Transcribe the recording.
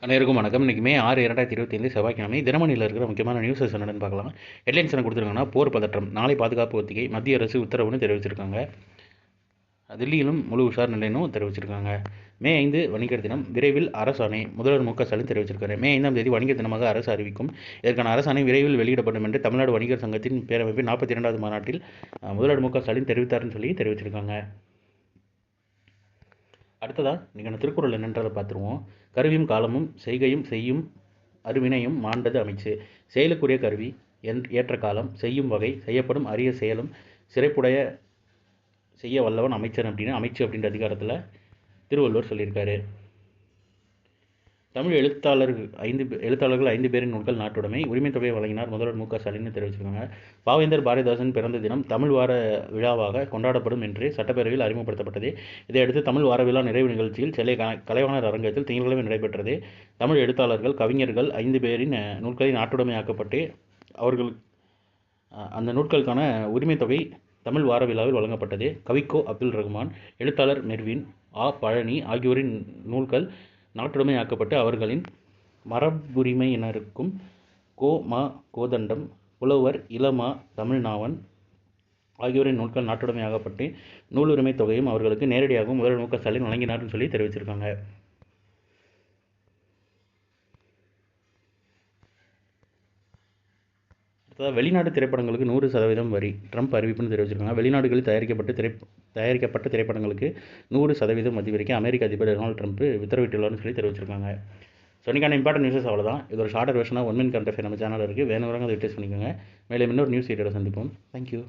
அனைவருக்கும் வணக்கம். இன்றைக்கி மே 6, 2025 செவ்வாய்க்கிழமை. தினமணியில் இருக்கிற முக்கியமான நியூஸஸ் என்னென்னு பார்க்கலாம். ஹெட்லைன்ஸ் என்ன கொடுத்துருக்காங்கன்னா, போர் பதற்றம், நாளை பாதுகாப்பு ஒத்திகை, மத்திய அரசு உத்தரவுன்னு தெரிவிச்சிருக்காங்க. தில்லியிலும் முழு உஷார் நிலைன்னு தெரிவிச்சிருக்காங்க. மே 5 வணிகர் தினம், விரைவில் அரசாணை, முதல்வர் மு க ஸ்டாலின் தெரிவிச்சிருக்காரு. மே 5ஆம் தேதி வணிகர் தினமாக அரசு அறிவிக்கும். இதற்கான அரசாணை விரைவில் வெளியிடப்படும் என்று தமிழ்நாடு வணிகர் சங்கத்தின் பேரமைப்பின் 42வது மாநாட்டில் முதல்வர் மு க ஸ்டாலின் தெரிவித்தார்னு சொல்லி தெரிவிச்சிருக்காங்க. அடுத்ததாக இன்றைக்கான திருக்குறள் என்னன்றதை பார்த்துருவோம். கருவியும் காலமும் செய்கையும் செய்யும் அருவினையும் மாண்டது அமைச்சு. செயலுக்குரிய கருவி ஏற்ற காலம் செய்யும் வகை செய்யப்படும் அரிய செயலும் சிறப்புடைய செய்ய வல்லவன் அமைச்சன் அப்படின்னு அமைச்சு அப்படின்ற அதிகாரத்தில் திருவள்ளுவர் சொல்லியிருக்காரு. தமிழ் எழுத்தாளர்கள் 5 பேரின் நூல்கள் நாட்டுடைமை, உரிமை தொகையை வழங்கினார் முதல்வர் மு க ஸ்டாலின் தெரிவிச்சிருக்காங்க. பாவேந்தர் பாரதிதாசன் பிறந்த தினம் தமிழ் வார விழாவாக கொண்டாடப்படும் என்று சட்டப்பேரவையில் அறிமுகப்படுத்தப்பட்டது. இதையடுத்து தமிழ் வார விழா நிறைவு நிகழ்ச்சியில் சென்னை கலைவாணர் அரங்கத்தில் திங்கட்கிழமை நடைபெற்றது. தமிழ் எழுத்தாளர்கள் கவிஞர்கள் 5 பேரின் நூல்களை நாட்டுடைமையாக்கப்பட்டு அவர்கள் அந்த நூல்களுக்கான உரிமை தொகை தமிழ் வார விழாவில் வழங்கப்பட்டது. கவிக்கோ அப்துல் ரகுமான், எழுத்தாளர் மெர்வின், பழனி ஆகியோரின் நூல்கள் நாட்டுடைமையாக்கப்பட்டு அவர்களின் மரபுரிமையினருக்கும் கோதண்டம், புலவர் இளமா தமிழ்நாவன் ஆகியோரின் நூல்கள் நாட்டுடைமையாக்கப்பட்டு நூலுரிமை தொகையும் அவர்களுக்கு நேரடியாகவும் முதல்வர் மு க ஸ்டாலின் வழங்கினார்னு சொல்லி தெரிவிச்சிருக்காங்க. வெளிநாட்டு திரைப்படங்களுக்கு 100% வரி, ட்ரம்ப் அறிவிப்புன்னு தெரிவிச்சிருக்காங்க. வெளிநாடுகளில் தயாரிக்கப்பட்ட திரைப்படங்களுக்கு 100% வரி விதிக்க அமெரிக்க அதிபர் டொனால்டு ட்ரம்ப் உத்தரவிட்டுள்ளார்னு சொல்லி தெரிவிச்சிருக்காங்க. ஸோ இன்றைக்கான இம்பார்ட்டன்ட் நியூஸஸ் அவ்வளோதான். இது ஒரு ஷார்ட்டர் வெர்ஷனாக 1 மினிட் கரண்ட் அஃபேர் நம்ம சேனலில் இருக்குது. வேணுங்கிறவங்க அதை யூட்டிலைஸ் பண்ணிக்கோங்க. மேலும் இன்னொரு நியூஸ் வீடியோவில் சந்திப்போம். தேங்க்யூ.